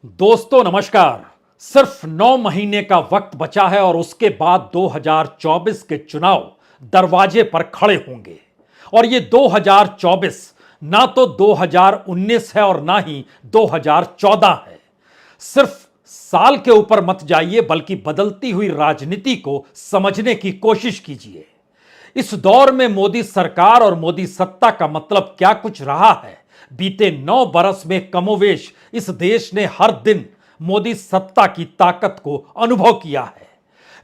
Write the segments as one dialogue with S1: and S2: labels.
S1: दोस्तों नमस्कार। सिर्फ 9 महीने का वक्त बचा है और उसके बाद 2024 के चुनाव दरवाजे पर खड़े होंगे। और ये 2024 ना तो 2019 है और ना ही 2014 है। सिर्फ साल के ऊपर मत जाइए बल्कि बदलती हुई राजनीति को समझने की कोशिश कीजिए। इस दौर में मोदी सरकार और मोदी सत्ता का मतलब क्या कुछ रहा है। बीते 9 बरस में कमोवेश इस देश ने हर दिन मोदी सत्ता की ताकत को अनुभव किया है।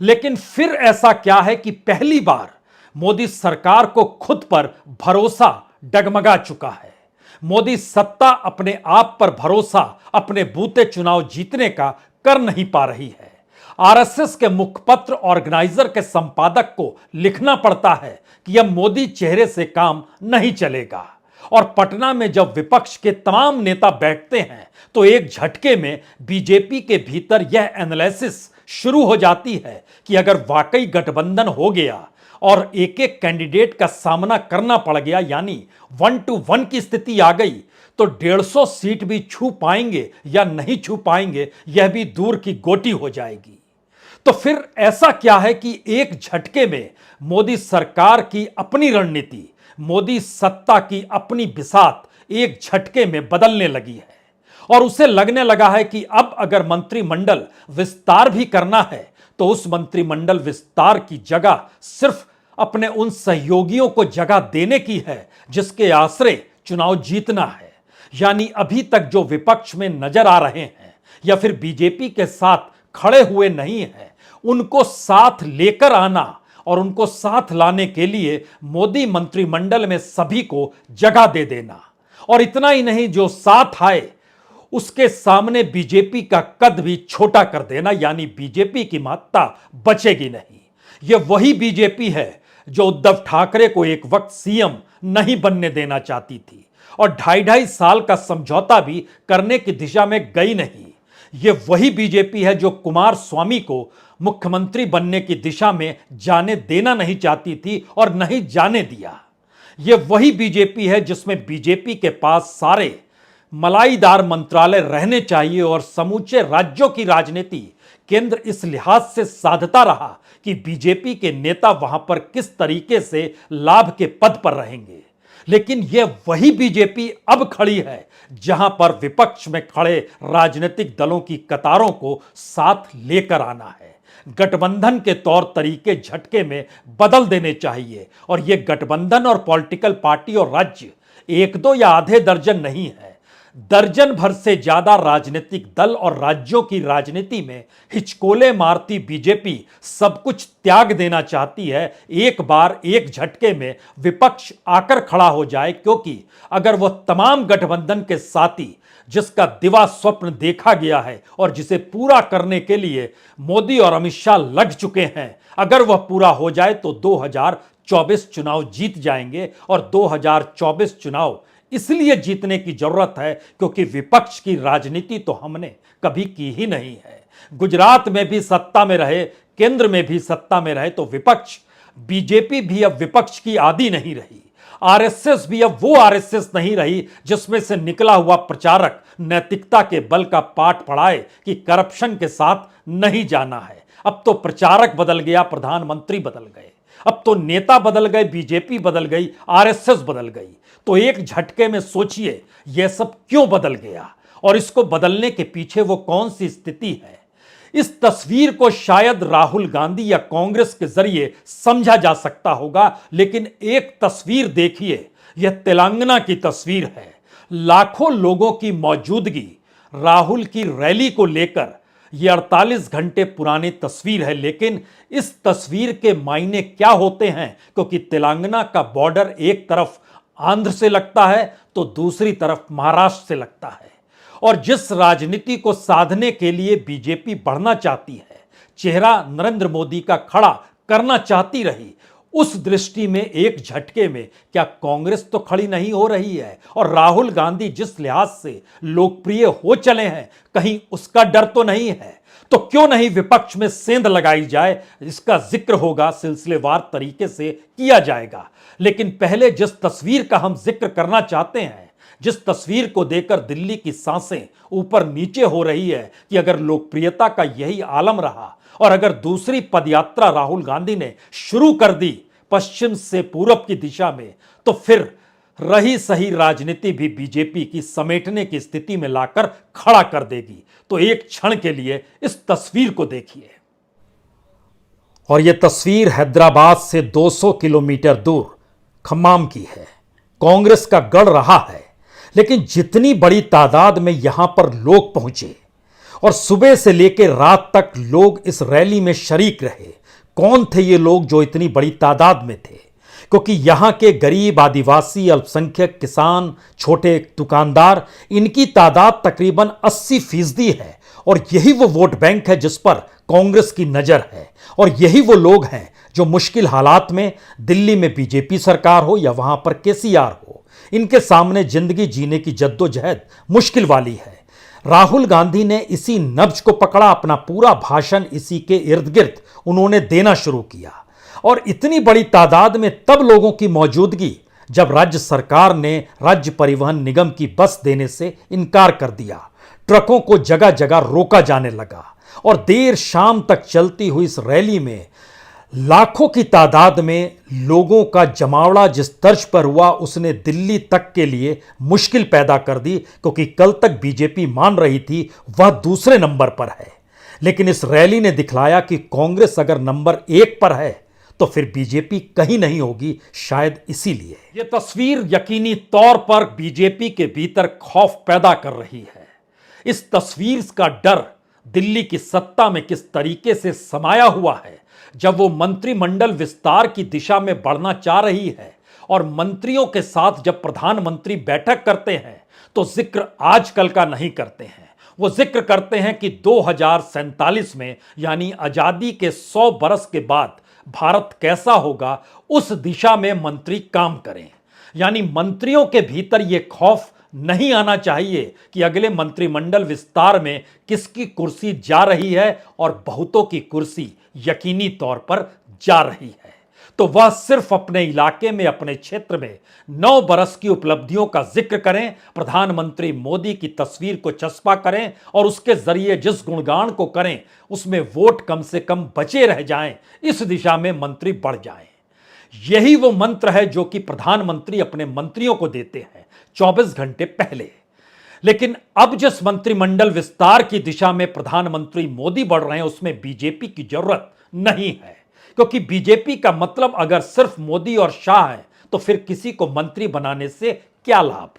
S1: लेकिन फिर ऐसा क्या है कि पहली बार मोदी सरकार को खुद पर भरोसा डगमगा चुका है। मोदी सत्ता अपने आप पर भरोसा अपने बूते चुनाव जीतने का कर नहीं पा रही है। आरएसएस के मुखपत्र ऑर्गेनाइजर के संपादक को लिखना पड़ता है कि अब मोदी चेहरे से काम नहीं चलेगा। और पटना में जब विपक्ष के तमाम नेता बैठते हैं तो एक झटके में बीजेपी के भीतर यह एनालिसिस शुरू हो जाती है कि अगर वाकई गठबंधन हो गया और एक एक कैंडिडेट का सामना करना पड़ गया, यानी 1 to 1 की स्थिति आ गई, तो 150 सीट भी छू पाएंगे या नहीं छू पाएंगे यह भी दूर की गोटी हो जाएगी। तो फिर ऐसा क्या है कि एक झटके में मोदी सरकार की अपनी रणनीति, मोदी सत्ता की अपनी बिसात एक झटके में बदलने लगी है। और उसे लगने लगा है कि अब अगर मंत्रिमंडल विस्तार भी करना है तो उस मंत्रिमंडल विस्तार की जगह सिर्फ अपने उन सहयोगियों को जगह देने की है जिसके आश्रय चुनाव जीतना है। यानी अभी तक जो विपक्ष में नजर आ रहे हैं या फिर बीजेपी के साथ खड़े हुए नहीं हैं, उनको साथ लेकर आना और उनको साथ लाने के लिए मोदी मंत्रिमंडल में सभी को जगह दे देना। और इतना ही नहीं, जो साथ आए उसके सामने बीजेपी का कद भी छोटा कर देना, यानी बीजेपी की महत्ता बचेगी नहीं। यह वही बीजेपी है जो उद्धव ठाकरे को एक वक्त सीएम नहीं बनने देना चाहती थी और 2.5 साल का समझौता भी करने की दिशा में गई नहीं। यह वही बीजेपी है जो कुमार स्वामी को मुख्यमंत्री बनने की दिशा में जाने देना नहीं चाहती थी और नहीं जाने दिया। यह वही बीजेपी है जिसमें बीजेपी के पास सारे मलाईदार मंत्रालय रहने चाहिए और समूचे राज्यों की राजनीति केंद्र इस लिहाज से साधता रहा कि बीजेपी के नेता वहां पर किस तरीके से लाभ के पद पर रहेंगे। लेकिन यह वही बीजेपी अब खड़ी है जहां पर विपक्ष में खड़े राजनीतिक दलों की कतारों को साथ लेकर आना है। गठबंधन के तौर तरीके झटके में बदल देने चाहिए और यह गठबंधन और पॉलिटिकल पार्टी और राज्य 1-2 या आधे दर्जन नहीं है, दर्जन भर से ज्यादा राजनीतिक दल और राज्यों की राजनीति में हिचकोले मारती बीजेपी सब कुछ त्याग देना चाहती है। एक बार एक झटके में विपक्ष आकर खड़ा हो जाए, क्योंकि अगर वह तमाम गठबंधन के साथी जिसका दिवा स्वप्न देखा गया है और जिसे पूरा करने के लिए मोदी और अमित शाह लग चुके हैं, अगर वह पूरा हो जाए तो 2024 चुनाव जीत जाएंगे। और 2024 चुनाव इसलिए जीतने की जरूरत है क्योंकि विपक्ष की राजनीति तो हमने कभी की ही नहीं है। गुजरात में भी सत्ता में रहे, केंद्र में भी सत्ता में रहे, तो विपक्ष बीजेपी भी अब विपक्ष की आदी नहीं रही। आरएसएस भी अब वो आरएसएस नहीं रही जिसमें से निकला हुआ प्रचारक नैतिकता के बल का पाठ पढ़ाए कि करप्शन के साथ नहीं जाना है। अब तो प्रचारक बदल गया, प्रधानमंत्री बदल गए, अब तो नेता बदल गए, बीजेपी बदल गई, आरएसएस बदल गई। तो एक झटके में सोचिए यह सब क्यों बदल गया और इसको बदलने के पीछे वो कौन सी स्थिति है। इस तस्वीर को शायद राहुल गांधी या कांग्रेस के जरिए समझा जा सकता होगा, लेकिन एक तस्वीर देखिए, यह तेलंगाना की तस्वीर है। लाखों लोगों की मौजूदगी राहुल की रैली को लेकर, यह 48 घंटे पुरानी तस्वीर है, लेकिन इस तस्वीर के मायने क्या होते हैं, क्योंकि तेलंगाना का बॉर्डर एक तरफ आंध्र से लगता है तो दूसरी तरफ महाराष्ट्र से लगता है। और जिस राजनीति को साधने के लिए बीजेपी बढ़ना चाहती है, चेहरा नरेंद्र मोदी का खड़ा करना चाहती रही, उस दृष्टि में एक झटके में क्या कांग्रेस तो खड़ी नहीं हो रही है और राहुल गांधी जिस लिहाज से लोकप्रिय हो चले हैं, कहीं उसका डर तो नहीं है। तो क्यों नहीं विपक्ष में सेंध लगाई जाए, इसका जिक्र होगा, सिलसिलेवार तरीके से किया जाएगा। लेकिन पहले जिस तस्वीर का हम जिक्र करना चाहते हैं, जिस तस्वीर को देखकर दिल्ली की सांसें ऊपर नीचे हो रही है कि अगर लोकप्रियता का यही आलम रहा और अगर दूसरी पदयात्रा राहुल गांधी ने शुरू कर दी पश्चिम से पूरब की दिशा में, तो फिर रही सही राजनीति भी बीजेपी की समेटने की स्थिति में लाकर खड़ा कर देगी। तो एक क्षण के लिए इस तस्वीर को देखिए। और यह तस्वीर हैदराबाद से 200 किलोमीटर दूर खम्माम की है। कांग्रेस का गढ़ रहा है, लेकिन जितनी बड़ी तादाद में यहां पर लोग पहुंचे और सुबह से लेकर रात तक लोग इस रैली में शरीक रहे, कौन थे ये लोग जो इतनी बड़ी तादाद में थे? क्योंकि यहां के गरीब, आदिवासी, अल्पसंख्यक, किसान, छोटे दुकानदार, इनकी तादाद तकरीबन 80% है और यही वो वोट बैंक है जिस पर कांग्रेस की नजर है। और यही वो लोग हैं जो मुश्किल हालात में, दिल्ली में बीजेपी सरकार हो या वहां पर केसीआर हो, इनके सामने जिंदगी जीने की जद्दोजहद मुश्किल वाली है। राहुल गांधी ने इसी नब्ज को पकड़ा, अपना पूरा भाषण इसी के इर्द गिर्द उन्होंने देना शुरू किया। और इतनी बड़ी तादाद में तब लोगों की मौजूदगी जब राज्य सरकार ने राज्य परिवहन निगम की बस देने से इनकार कर दिया। ट्रकों को जगह जगह रोका जाने लगा और देर शाम तक चलती हुई इस रैली में लाखों की तादाद में लोगों का जमावड़ा जिस तर्ज पर हुआ, उसने दिल्ली तक के लिए मुश्किल पैदा कर दी, क्योंकि कल तक बीजेपी मान रही थी वह दूसरे नंबर पर है। लेकिन इस रैली ने दिखलाया कि कांग्रेस अगर नंबर 1 पर है तो फिर बीजेपी कहीं नहीं होगी, शायद इसीलिए। यह तस्वीर यकीनी तौर पर बीजेपी के भीतर खौफ पैदा कर रही है। इस तस्वीर का डर दिल्ली की सत्ता में किस तरीके से समाया हुआ है। जब वो मंत्रिमंडल विस्तार की दिशा में बढ़ना चाह रही है और मंत्रियों के साथ जब प्रधानमंत्री बैठक करते हैं तो जिक्र आजकल का नहीं करते हैं। वो जिक्र करते हैं कि 2047 में, यानी आजादी के 100 बरस के बाद भारत कैसा होगा, उस दिशा में मंत्री काम करें। यानी मंत्रियों के भीतर यह खौफ नहीं आना चाहिए कि अगले मंत्रिमंडल विस्तार में किसकी कुर्सी जा रही है और बहुतों की कुर्सी यकीनी तौर पर जा रही है। तो वह सिर्फ अपने इलाके में, अपने क्षेत्र में 9 बरस की उपलब्धियों का जिक्र करें, प्रधानमंत्री मोदी की तस्वीर को चस्पा करें और उसके जरिए जिस गुणगान को करें उसमें वोट कम से कम बचे रह जाएं, इस दिशा में मंत्री बढ़ जाएं। यही वो मंत्र है जो कि प्रधानमंत्री अपने मंत्रियों को देते हैं 24 घंटे पहले। लेकिन अब जिस मंत्रिमंडल विस्तार की दिशा में प्रधानमंत्री मोदी बढ़ रहे हैं उसमें बीजेपी की जरूरत नहीं है, क्योंकि बीजेपी का मतलब अगर सिर्फ मोदी और शाह है तो फिर किसी को मंत्री बनाने से क्या लाभ,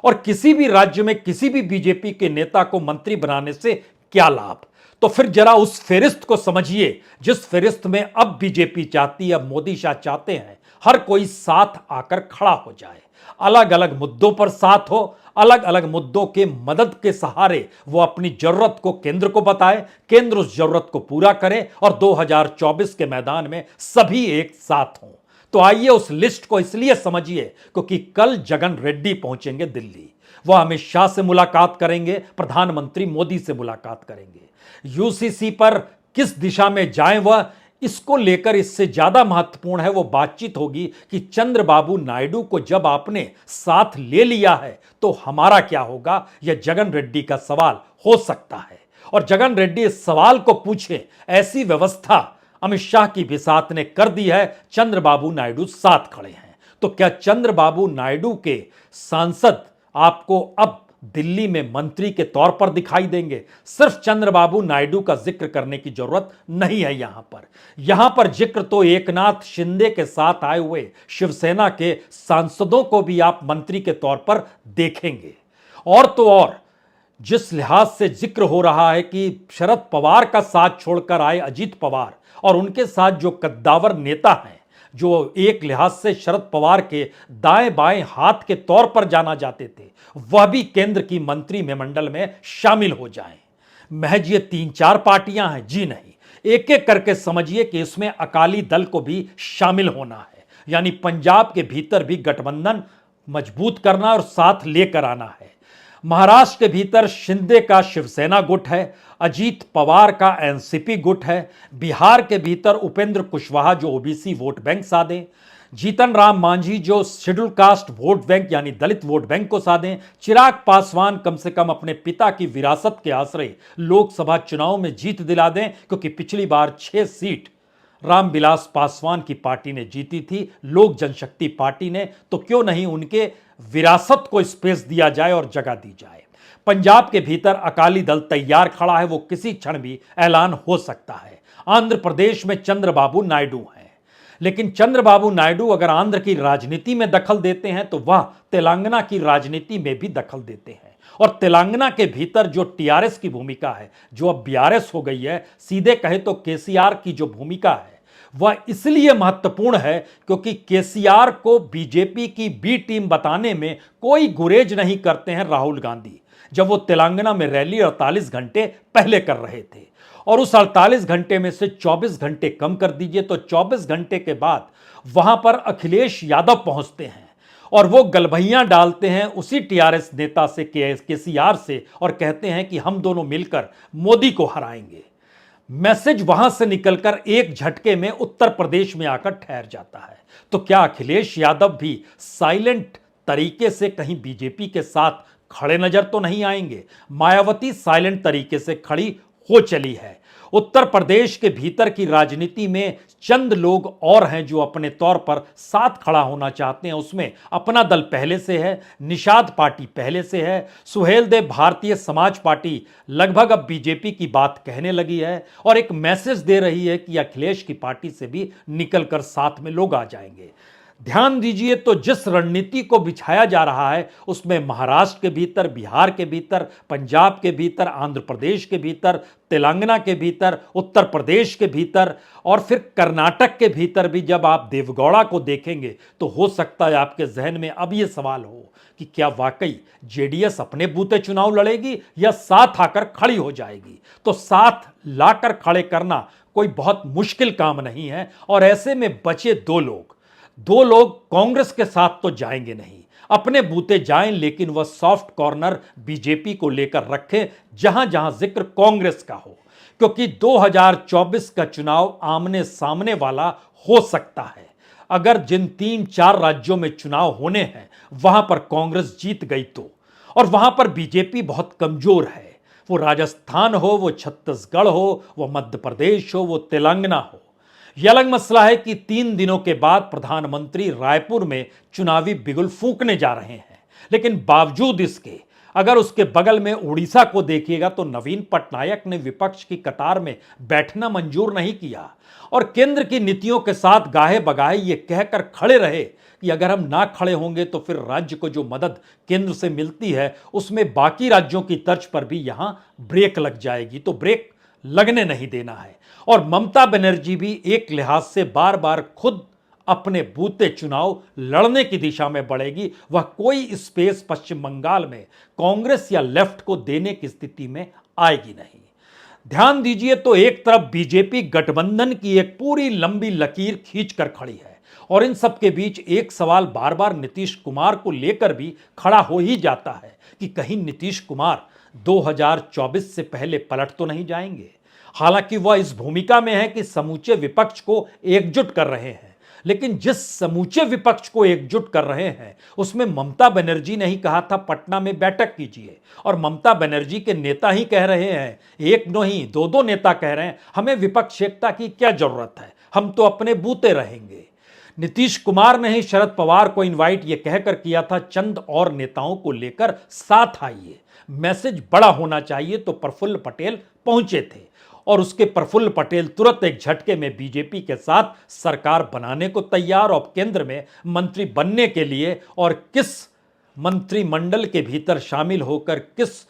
S1: और किसी भी राज्य में किसी भी बीजेपी के नेता को मंत्री बनाने से क्या लाभ। तो फिर जरा उस फेरिस्त को समझिए जिस फेरिस्त में अब बीजेपी चाहती है, अब मोदी शाह चाहते हैं हर कोई साथ आकर खड़ा हो जाए, अलग अलग मुद्दों पर साथ हो, अलग अलग मुद्दों के मदद के सहारे वो अपनी जरूरत को केंद्र को बताए, केंद्र उस जरूरत को पूरा करे और 2024 के मैदान में सभी एक साथ हों। तो आइए उस लिस्ट को इसलिए समझिए क्योंकि कल जगन रेड्डी पहुंचेंगे दिल्ली। वह अमित शाह से मुलाकात करेंगे, प्रधानमंत्री मोदी से मुलाकात करेंगे। यूसीसी पर किस दिशा में जाएं वह, इसको लेकर इससे ज्यादा महत्वपूर्ण है वो बातचीत होगी कि चंद्रबाबू नायडू को जब आपने साथ ले लिया है तो हमारा क्या होगा, यह जगन रेड्डी का सवाल हो सकता है। और जगन रेड्डी इस सवाल को पूछे ऐसी व्यवस्था अमित शाह की भी साथ ने कर दी है। चंद्रबाबू नायडू साथ खड़े हैं। तो क्या चंद्रबाबू नायडू के सांसद आपको अब दिल्ली में मंत्री के तौर पर दिखाई देंगे? सिर्फ चंद्रबाबू नायडू का जिक्र करने की जरूरत नहीं है। यहां पर जिक्र तो एकनाथ शिंदे के साथ आए हुए शिवसेना के सांसदों को भी आप मंत्री के तौर पर देखेंगे। और तो और जिस लिहाज से जिक्र हो रहा है कि शरद पवार का साथ छोड़कर आए अजीत पवार और उनके साथ जो कद्दावर नेता हैं, जो एक लिहाज से शरद पवार के दाएं बाएं हाथ के तौर पर जाना जाते थे, वह भी केंद्र की मंत्री मंडल में शामिल हो जाएं। महज ये 3-4 पार्टियां हैं? जी नहीं, एक एक करके समझिए कि इसमें अकाली दल को भी शामिल होना है। यानी पंजाब के भीतर भी गठबंधन मजबूत करना और साथ लेकर आना है। महाराष्ट्र के भीतर शिंदे का शिवसेना गुट है, अजीत पवार का एनसीपी गुट है। बिहार के भीतर उपेंद्र कुशवाहा जो ओबीसी वोट बैंक साधे, जीतन राम मांझी जो शेड्यूल कास्ट वोट बैंक यानी दलित वोट बैंक को साधें, चिराग पासवान कम से कम अपने पिता की विरासत के आश्रय लोकसभा चुनाव में जीत दिला दें, क्योंकि पिछली बार 6 सीट रामविलास पासवान की पार्टी ने जीती थी, लोक जनशक्ति पार्टी ने, तो क्यों नहीं उनके विरासत को स्पेस दिया जाए और जगह दी जाए। पंजाब के भीतर अकाली दल तैयार खड़ा है, वो किसी क्षण भी ऐलान हो सकता है। आंध्र प्रदेश में चंद्रबाबू नायडू हैं, लेकिन चंद्रबाबू नायडू अगर आंध्र की राजनीति में दखल देते हैं तो वह तेलंगाना की राजनीति में भी दखल देते हैं। और तेलंगाना के भीतर जो टीआरएस की भूमिका है, जो अब बीआरएस हो गई है, सीधे कहे तो केसीआर की जो भूमिका है वह इसलिए महत्वपूर्ण है क्योंकि केसीआर को बीजेपी की बी टीम बताने में कोई गुरेज नहीं करते हैं राहुल गांधी। जब वो तेलंगाना में रैली 48 घंटे पहले कर रहे थे, और उस 48 घंटे में से 24 घंटे कम कर दीजिए तो 24 घंटे के बाद वहां पर अखिलेश यादव पहुंचते हैं और वो गलभैयां डालते हैं उसी टीआरएस नेता से, केसीआर से, और कहते हैं कि हम दोनों मिलकर मोदी को हराएंगे। मैसेज वहां से निकलकर एक झटके में उत्तर प्रदेश में आकर ठहर जाता है। तो क्या अखिलेश यादव भी साइलेंट तरीके से कहीं बीजेपी के साथ खड़े नजर तो नहीं आएंगे? मायावती साइलेंट तरीके से खड़ी हो चली है। उत्तर प्रदेश के भीतर की राजनीति में चंद लोग और हैं जो अपने तौर पर साथ खड़ा होना चाहते हैं। उसमें अपना दल पहले से है, निषाद पार्टी पहले से है, सुहेल देव भारतीय समाज पार्टी लगभग अब बीजेपी की बात कहने लगी है और एक मैसेज दे रही है कि अखिलेश की पार्टी से भी निकलकर साथ में लोग आ जाएंगे। ध्यान दीजिए तो जिस रणनीति को बिछाया जा रहा है उसमें महाराष्ट्र के भीतर, बिहार के भीतर, पंजाब के भीतर, आंध्र प्रदेश के भीतर, तेलंगाना के भीतर, उत्तर प्रदेश के भीतर और फिर कर्नाटक के भीतर भी जब आप देवगौड़ा को देखेंगे तो हो सकता है आपके जहन में अब यह सवाल हो कि क्या वाकई जेडीएस अपने बूते चुनाव लड़ेगी या साथ आकर खड़ी हो जाएगी। तो साथ लाकर खड़े करना कोई बहुत मुश्किल काम नहीं है और ऐसे में बचे दो लोग कांग्रेस के साथ तो जाएंगे नहीं, अपने बूते जाएं, लेकिन वह सॉफ्ट कॉर्नर बीजेपी को लेकर रखें जहां जहां जिक्र कांग्रेस का हो, क्योंकि 2024 का चुनाव आमने सामने वाला हो सकता है। अगर जिन 3-4 राज्यों में चुनाव होने हैं वहां पर कांग्रेस जीत गई तो, और वहां पर बीजेपी बहुत कमजोर है, वो राजस्थान हो, वो छत्तीसगढ़ हो, वो मध्य प्रदेश हो, वो तेलंगाना हो। यह अलग मसला है कि 3 दिनों के बाद प्रधानमंत्री रायपुर में चुनावी बिगुल फूंकने जा रहे हैं, लेकिन बावजूद इसके अगर उसके बगल में उड़ीसा को देखिएगा तो नवीन पटनायक ने विपक्ष की कतार में बैठना मंजूर नहीं किया और केंद्र की नीतियों के साथ गाहे बगाहे ये कहकर खड़े रहे कि अगर हम ना खड़े होंगे तो फिर राज्य को जो मदद केंद्र से मिलती है उसमें बाकी राज्यों की तर्ज पर भी यहां ब्रेक लग जाएगी, तो ब्रेक लगने नहीं देना है। और ममता बनर्जी भी एक लिहाज से बार बार खुद अपने बूते चुनाव लड़ने की दिशा में बढ़ेगी। वह कोई स्पेस पश्चिम बंगाल में कांग्रेस या लेफ्ट को देने की स्थिति में आएगी नहीं। ध्यान दीजिए तो एक तरफ बीजेपी गठबंधन की एक पूरी लंबी लकीर खींचकर खड़ी है और इन सब के बीच एक सवाल बार बार नीतीश कुमार को लेकर भी खड़ा हो ही जाता है कि कहीं नीतीश कुमार 2024 से पहले पलट तो नहीं जाएंगे। हालांकि वह इस भूमिका में है कि समूचे विपक्ष को एकजुट कर रहे हैं, लेकिन जिस समूचे विपक्ष को एकजुट कर रहे हैं उसमें ममता बनर्जी ने ही कहा था पटना में बैठक कीजिए, और ममता बनर्जी के नेता ही कह रहे हैं, एक नहीं 2 नेता कह रहे हैं हमें विपक्ष एकता की क्या जरूरत है, हम तो अपने बूते रहेंगे। नीतीश कुमार ने ही शरद पवार को इनवाइट ये कहकर किया था चंद और नेताओं को लेकर साथ आइए, मैसेज बड़ा होना चाहिए, तो प्रफुल्ल पटेल पहुंचे थे और उसके प्रफुल्ल पटेल तुरंत एक झटके में बीजेपी के साथ सरकार बनाने को तैयार और केंद्र में मंत्री बनने के लिए, और किस मंत्रिमंडल के भीतर शामिल होकर किस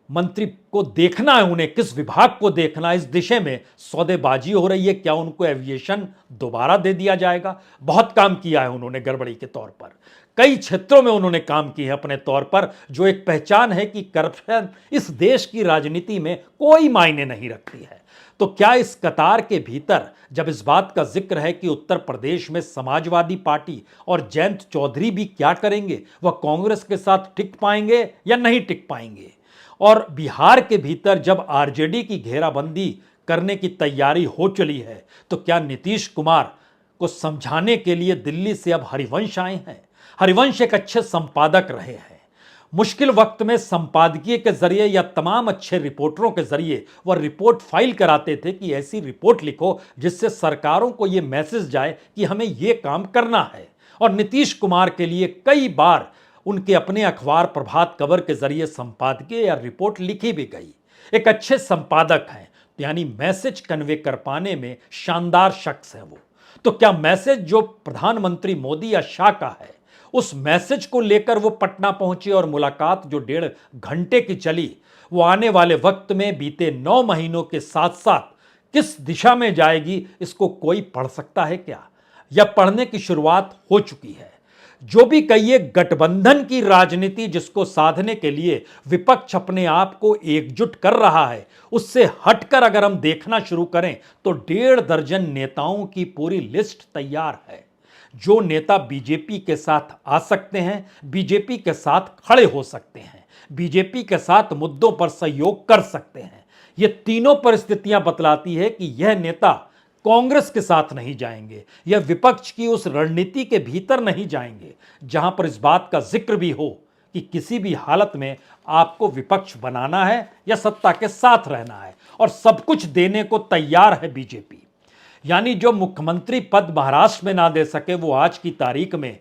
S1: मंत्री को देखना है, उन्हें किस विभाग को देखना है, इस दिशा में सौदेबाजी हो रही है। क्या उनको एविएशन दोबारा दे दिया जाएगा? बहुत काम किया है उन्होंने गड़बड़ी के तौर पर, कई क्षेत्रों में उन्होंने काम की है अपने तौर पर, जो एक पहचान है कि करप्शन इस देश की राजनीति में कोई मायने नहीं रखती है। तो क्या इस कतार के भीतर जब इस बात का जिक्र है कि उत्तर प्रदेश में समाजवादी पार्टी और जयंत चौधरी भी क्या करेंगे, वह कांग्रेस के साथ टिक पाएंगे या नहीं टिक पाएंगे, और बिहार के भीतर जब आरजेडी की घेराबंदी करने की तैयारी हो चली है तो क्या नीतीश कुमार को समझाने के लिए दिल्ली से अब हरिवंश आए हैं। हरिवंश एक अच्छे संपादक रहे हैं। मुश्किल वक्त में संपादकीय के जरिए या तमाम अच्छे रिपोर्टरों के जरिए वह रिपोर्ट फाइल कराते थे कि ऐसी रिपोर्ट लिखो जिससे सरकारों को यह मैसेज जाए कि हमें यह काम करना है। और नीतीश कुमार के लिए कई बार उनके अपने अखबार प्रभात खबर के जरिए संपादकीय या रिपोर्ट लिखी भी गई। एक अच्छे संपादक हैं, यानी मैसेज कन्वे कर पाने में शानदार शख्स है वो। तो क्या मैसेज जो प्रधानमंत्री मोदी या शाह का है, उस मैसेज को लेकर वो पटना पहुंचे और मुलाकात जो 1.5 घंटे की चली, वो आने वाले वक्त में बीते 9 महीनों के साथ साथ किस दिशा में जाएगी, इसको कोई पढ़ सकता है क्या? या पढ़ने की शुरुआत हो चुकी है? जो भी कहिए, गठबंधन की राजनीति जिसको साधने के लिए विपक्ष अपने आप को एकजुट कर रहा है, उससे हटकर अगर हम देखना शुरू करें तो 1.5 दर्जन नेताओं की पूरी लिस्ट तैयार है। जो नेता बीजेपी के साथ आ सकते हैं, बीजेपी के साथ खड़े हो सकते हैं, बीजेपी के साथ मुद्दों पर सहयोग कर सकते हैं। ये तीनों परिस्थितियां बतलाती है कि यह नेता कांग्रेस के साथ नहीं जाएंगे, यह विपक्ष की उस रणनीति के भीतर नहीं जाएंगे जहां पर इस बात का जिक्र भी हो कि किसी भी हालत में आपको विपक्ष बनाना है या सत्ता के साथ रहना है, और सब कुछ देने को तैयार है बीजेपी। यानी जो मुख्यमंत्री पद महाराष्ट्र में ना दे सके, वो आज की तारीख में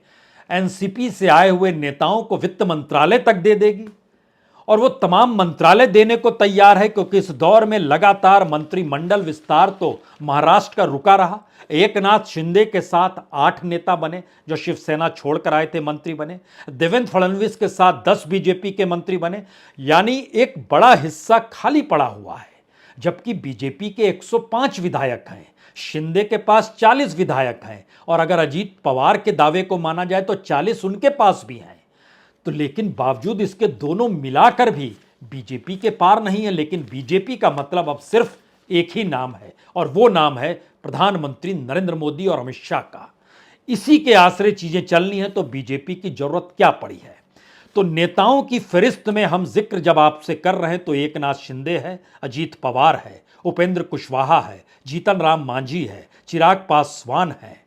S1: एनसीपी से आए हुए नेताओं को वित्त मंत्रालय तक दे देगी, और वो तमाम मंत्रालय देने को तैयार है, क्योंकि इस दौर में लगातार मंत्रिमंडल विस्तार तो महाराष्ट्र का रुका रहा। एकनाथ शिंदे के साथ 8 नेता बने जो शिवसेना छोड़कर आए थे, मंत्री बने। देवेंद्र फडणवीस के साथ 10 बीजेपी के मंत्री बने, यानी एक बड़ा हिस्सा खाली पड़ा हुआ है। जबकि बीजेपी के 105 विधायक हैं, शिंदे के पास 40 विधायक हैं, और अगर अजीत पवार के दावे को माना जाए तो 40 उनके पास भी हैं। तो लेकिन बावजूद इसके दोनों मिलाकर भी बीजेपी के पार नहीं है। लेकिन बीजेपी का मतलब अब सिर्फ एक ही नाम है, और वो नाम है प्रधानमंत्री नरेंद्र मोदी और अमित शाह का। इसी के आसरे चीजें चलनी है, तो बीजेपी की जरूरत क्या पड़ी है? तो नेताओं की फहरिस्त में हम जिक्र जब आपसे कर रहे हैं तो एकनाथ शिंदे है, अजीत पवार है, उपेंद्र कुशवाहा है, जीतन राम मांझी है, चिराग पासवान है,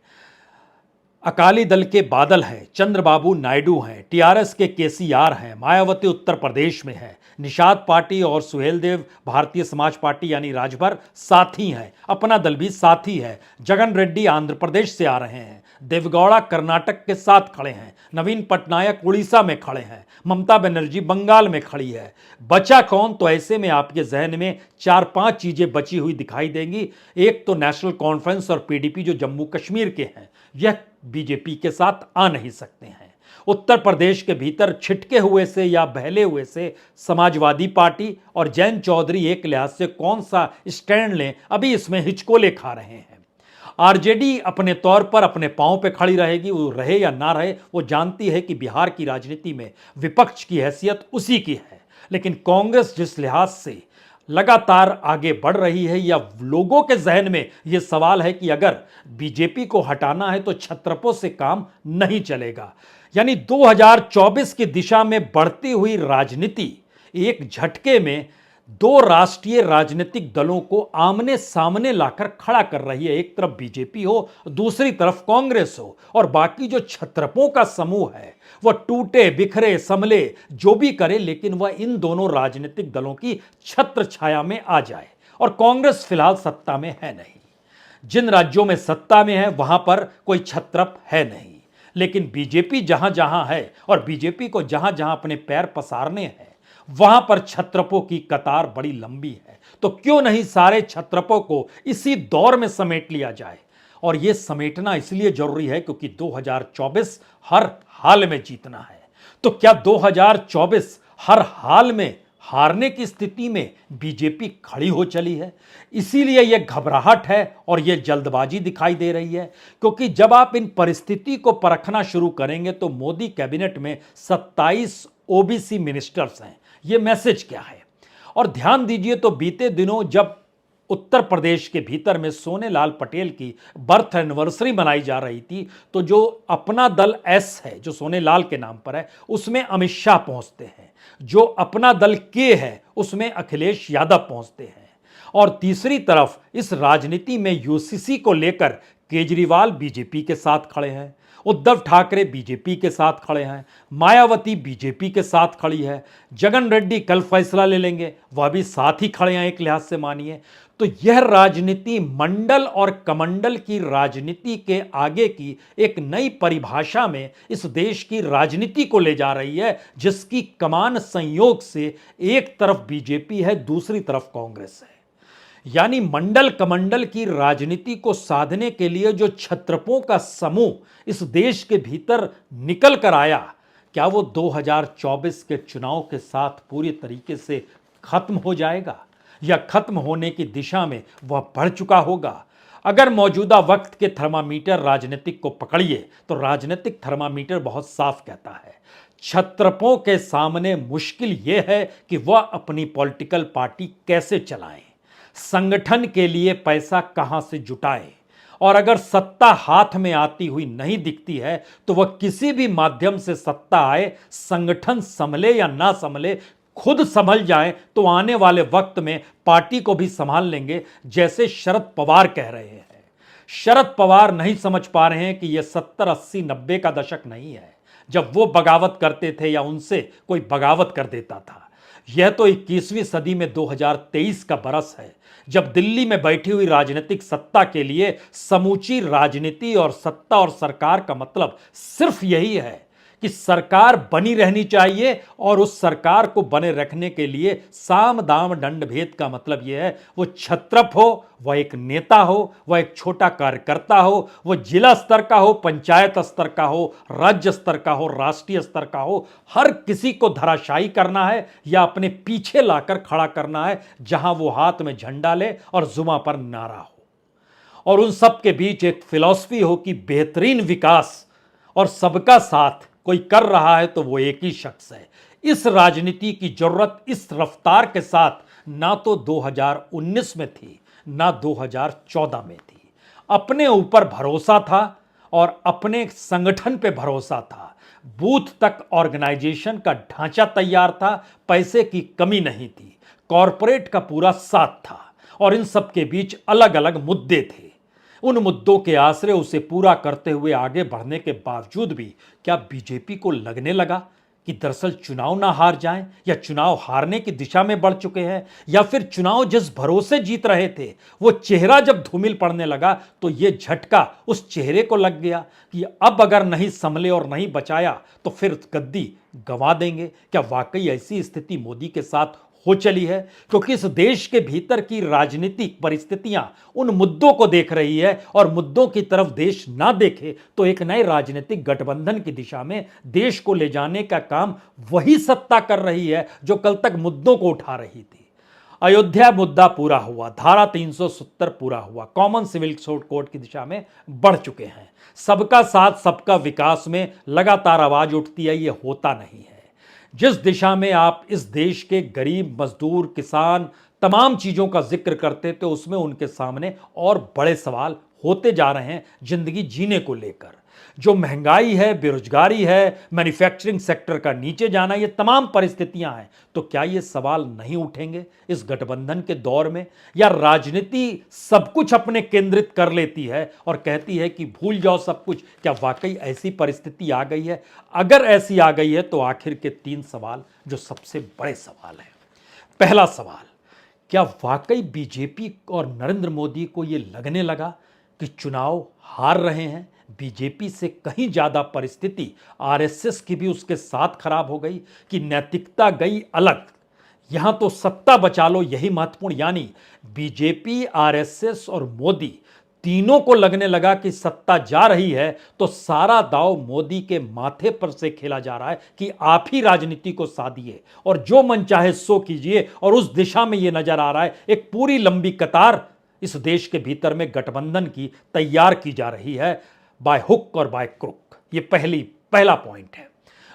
S1: अकाली दल के बादल हैं, चंद्रबाबू नायडू हैं, टीआरएस के केसीआर हैं, मायावती उत्तर प्रदेश में है, निषाद पार्टी और सुहेलदेव भारतीय समाज पार्टी यानी राजभर साथी हैं, अपना दल भी साथी है, जगन रेड्डी आंध्र प्रदेश से आ रहे हैं, देवगौड़ा कर्नाटक के साथ खड़े हैं, नवीन पटनायक उड़ीसा में खड़े हैं, ममता बनर्जी बंगाल में खड़ी है। बचा कौन? तो ऐसे में आपके जहन में 4-5 चीजें बची हुई दिखाई देंगी। एक तो नेशनल कॉन्फ्रेंस और पीडीपी जो जम्मू कश्मीर के हैं, यह बीजेपी के साथ आ नहीं सकते हैं। उत्तर प्रदेश के भीतर छिटके हुए से या बहले हुए से समाजवादी पार्टी और जैन चौधरी एक लिहाज से कौन सा स्टैंड लें, अभी इसमें हिचकोले खा रहे हैं। आरजेडी अपने तौर पर अपने पांव पे खड़ी रहेगी, वो रहे या ना रहे, वो जानती है कि बिहार की राजनीति में विपक्ष की हैसियत उसी की है। लेकिन कांग्रेस जिस लिहाज से लगातार आगे बढ़ रही है, या लोगों के जहन में यह सवाल है कि अगर बीजेपी को हटाना है तो छत्रपों से काम नहीं चलेगा। यानी 2024 की दिशा में बढ़ती हुई राजनीति एक झटके में 2 राष्ट्रीय राजनीतिक दलों को आमने सामने लाकर खड़ा कर रही है। एक तरफ बीजेपी हो, दूसरी तरफ कांग्रेस हो, और बाकी जो छत्रपों का समूह है वह टूटे बिखरे संभले जो भी करे, लेकिन वह इन दोनों राजनीतिक दलों की छत्र छाया में आ जाए। और कांग्रेस फिलहाल सत्ता में है नहीं, जिन राज्यों में सत्ता में है वहां पर कोई छत्रप है नहीं। लेकिन बीजेपी जहां जहां है, और बीजेपी को जहां जहां अपने पैर पसारने हैं, वहां पर छत्रपों की कतार बड़ी लंबी है। तो क्यों नहीं सारे छत्रपों को इसी दौर में समेट लिया जाए? और यह समेटना इसलिए जरूरी है क्योंकि 2024 हर हाल में जीतना है। तो क्या 2024 हर हाल में हारने की स्थिति में बीजेपी खड़ी हो चली है? इसीलिए यह घबराहट है और यह जल्दबाजी दिखाई दे रही है, क्योंकि जब आप इन परिस्थिति को परखना शुरू करेंगे तो मोदी कैबिनेट में 27 ओबीसी मिनिस्टर्स हैं। यह मैसेज क्या है? और ध्यान दीजिए, तो बीते दिनों जब उत्तर प्रदेश के भीतर में सोनेलाल पटेल की बर्थ एनिवर्सरी मनाई जा रही थी, तो जो अपना दल एस है जो सोनेलाल के नाम पर है, उसमें अमित शाह पहुंचते हैं। जो अपना दल के है उसमें अखिलेश यादव पहुंचते हैं। और तीसरी तरफ इस राजनीति में यूसीसी को लेकर केजरीवाल बीजेपी के साथ खड़े हैं, उद्धव ठाकरे बीजेपी के साथ खड़े हैं, मायावती बीजेपी के साथ खड़ी है, जगन रेड्डी कल फैसला ले लेंगे, वह भी साथ ही खड़े हैं एक लिहाज से मानिए। तो यह राजनीति मंडल और कमंडल की राजनीति के आगे की एक नई परिभाषा में इस देश की राजनीति को ले जा रही है, जिसकी कमान संयोग से एक तरफ बीजेपी है, दूसरी तरफ कांग्रेस है। यानी मंडल कमंडल की राजनीति को साधने के लिए जो क्षत्रपों का समूह इस देश के भीतर निकल कर आया, क्या वो 2024 के चुनाव के साथ पूरी तरीके से खत्म हो जाएगा या खत्म होने की दिशा में वह बढ़ चुका होगा? अगर मौजूदा वक्त के थर्मामीटर राजनीतिक को पकड़िए तो राजनीतिक थर्मामीटर बहुत साफ कहता है, क्षत्रपों के सामने मुश्किल यह है कि वह अपनी पॉलिटिकल पार्टी कैसे चलाएं, संगठन के लिए पैसा कहां से जुटाएं, और अगर सत्ता हाथ में आती हुई नहीं दिखती है तो वह किसी भी माध्यम से सत्ता आए, संगठन संभले या ना संभले, खुद संभल जाए तो आने वाले वक्त में पार्टी को भी संभाल लेंगे, जैसे शरद पवार कह रहे हैं। शरद पवार नहीं समझ पा रहे हैं कि यह 70, 80, 90 का दशक नहीं है जब वो बगावत करते थे या उनसे कोई बगावत कर देता था। यह तो 21वीं सदी में 2023 का बरस है, जब दिल्ली में बैठी हुई राजनीतिक सत्ता के लिए समूची राजनीति और सत्ता और सरकार का मतलब सिर्फ यही है कि सरकार बनी रहनी चाहिए, और उस सरकार को बने रखने के लिए साम दाम दंड भेद का मतलब यह है वो क्षत्रप हो, वह एक नेता हो, वह एक छोटा कार्यकर्ता हो, वह जिला स्तर का हो, पंचायत स्तर का हो, राज्य स्तर का हो, राष्ट्रीय स्तर का हो, हर किसी को धराशायी करना है या अपने पीछे लाकर खड़ा करना है, जहां वो हाथ में झंडा ले और जुमा पर नारा हो। और उन सब के बीच एक फिलॉसफी हो कि बेहतरीन विकास और सबका साथ कोई कर रहा है तो वो एक ही शख्स है। इस राजनीति की जरूरत इस रफ्तार के साथ ना तो 2019 में थी ना 2014 में थी। अपने ऊपर भरोसा था और अपने संगठन पे भरोसा था, बूथ तक ऑर्गेनाइजेशन का ढांचा तैयार था, पैसे की कमी नहीं थी, कॉरपोरेट का पूरा साथ था, और इन सब के बीच अलग अलग मुद्दे थे। उन मुद्दों के आसरे उसे पूरा करते हुए आगे बढ़ने के बावजूद भी क्या बीजेपी को लगने लगा कि दरअसल चुनाव ना हार जाएं, या चुनाव हारने की दिशा में बढ़ चुके हैं, या फिर चुनाव जिस भरोसे जीत रहे थे वो चेहरा जब धूमिल पड़ने लगा तो ये झटका उस चेहरे को लग गया कि अब अगर नहीं संभले और नहीं बचाया तो फिर गद्दी गंवा देंगे। क्या वाकई ऐसी स्थिति मोदी के साथ हो चली है? क्योंकि इस देश के भीतर की राजनीतिक परिस्थितियां उन मुद्दों को देख रही है, और मुद्दों की तरफ देश ना देखे तो एक नए राजनीतिक गठबंधन की दिशा में देश को ले जाने का काम वही सत्ता कर रही है जो कल तक मुद्दों को उठा रही थी। अयोध्या मुद्दा पूरा हुआ, धारा 370 पूरा हुआ, कॉमन सिविल कोड की दिशा में बढ़ चुके हैं, सबका साथ सबका विकास में लगातार आवाज उठती है, ये होता नहीं है। जिस दिशा में आप इस देश के गरीब, मजदूर, किसान, तमाम चीज़ों का जिक्र करते थे, उसमें उनके सामने और बड़े सवाल होते जा रहे हैं जिंदगी जीने को लेकर। जो महंगाई है, बेरोजगारी है, मैन्युफैक्चरिंग सेक्टर का नीचे जाना, ये तमाम परिस्थितियां हैं, तो क्या ये सवाल नहीं उठेंगे इस गठबंधन के दौर में? या राजनीति सब कुछ अपने केंद्रित कर लेती है और कहती है कि भूल जाओ सब कुछ? क्या वाकई ऐसी परिस्थिति आ गई है? अगर ऐसी आ गई है तो आखिर के 3 सवाल जो सबसे बड़े सवाल हैं। पहला सवाल, क्या वाकई बीजेपी और नरेंद्र मोदी को ये लगने लगा कि चुनाव हार रहे हैं? बीजेपी से कहीं ज्यादा परिस्थिति आरएसएस की भी उसके साथ खराब हो गई कि नैतिकता गई अलग, यहां तो सत्ता बचा लो यही महत्वपूर्ण। यानी बीजेपी, आरएसएस और मोदी तीनों को लगने लगा कि सत्ता जा रही है तो सारा दांव मोदी के माथे पर से खेला जा रहा है कि आप ही राजनीति को साधिए और जो मन चाहे सो कीजिए, और उस दिशा में यह नजर आ रहा है एक पूरी लंबी कतार इस देश के भीतर में गठबंधन की तैयार की जा रही है, बाय हुक और बाय क्रुक। ये पहला पॉइंट है।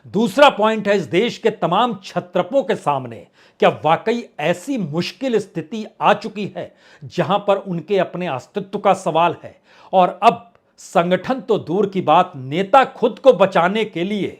S1: दूसरा पॉइंट है, इस देश के तमाम क्षत्रपों के सामने क्या वाकई ऐसी मुश्किल स्थिति आ चुकी है जहां पर उनके अपने अस्तित्व का सवाल है, और अब संगठन तो दूर की बात, नेता खुद को बचाने के लिए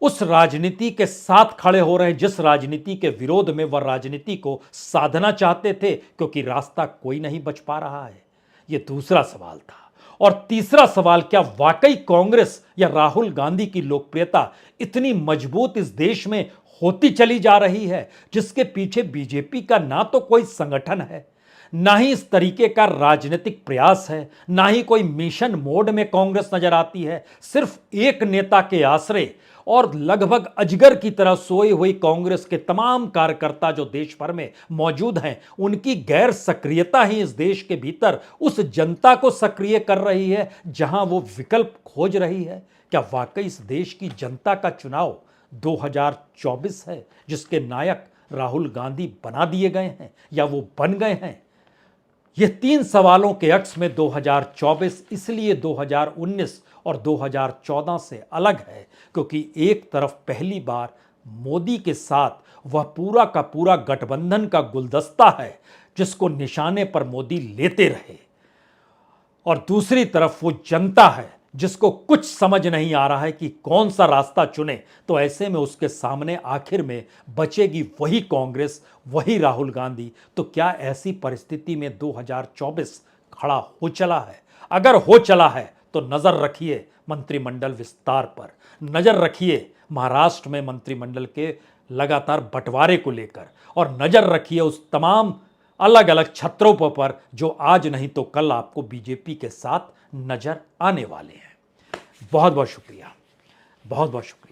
S1: उस राजनीति के साथ खड़े हो रहे हैं जिस राजनीति के विरोध में वह राजनीति को साधना चाहते थे, क्योंकि रास्ता कोई नहीं बच पा रहा है। यह दूसरा सवाल था। और तीसरा सवाल, क्या वाकई कांग्रेस या राहुल गांधी की लोकप्रियता इतनी मजबूत इस देश में होती चली जा रही है, जिसके पीछे बीजेपी का ना तो कोई संगठन है, ना ही इस तरीके का राजनीतिक प्रयास है, ना ही कोई मिशन मोड में कांग्रेस नजर आती है। सिर्फ एक नेता के आश्रय और लगभग अजगर की तरह सोई हुई कांग्रेस के तमाम कार्यकर्ता जो देश भर में मौजूद हैं, उनकी गैर सक्रियता ही इस देश के भीतर उस जनता को सक्रिय कर रही है जहां वो विकल्प खोज रही है। क्या वाकई इस देश की जनता का चुनाव 2024 है, जिसके नायक राहुल गांधी बना दिए गए हैं या वो बन गए हैं? ये तीन सवालों के अक्स में 2024 इसलिए 2019 और 2014 से अलग है क्योंकि एक तरफ पहली बार मोदी के साथ वह पूरा का पूरा गठबंधन का गुलदस्ता है जिसको निशाने पर मोदी लेते रहे, और दूसरी तरफ वो जनता है जिसको कुछ समझ नहीं आ रहा है कि कौन सा रास्ता चुने। तो ऐसे में उसके सामने आखिर में बचेगी वही कांग्रेस, वही राहुल गांधी। तो क्या ऐसी परिस्थिति में 2024 खड़ा हो चला है? अगर हो चला है तो नजर रखिए मंत्रिमंडल विस्तार पर, नजर रखिए महाराष्ट्र में मंत्रिमंडल के लगातार बंटवारे को लेकर, और नजर रखिए उस तमाम अलग अलग छत्रों पर जो आज नहीं तो कल आपको बीजेपी के साथ नजर आने वाले हैं। बहुत बहुत शुक्रिया, बहुत बहुत शुक्रिया।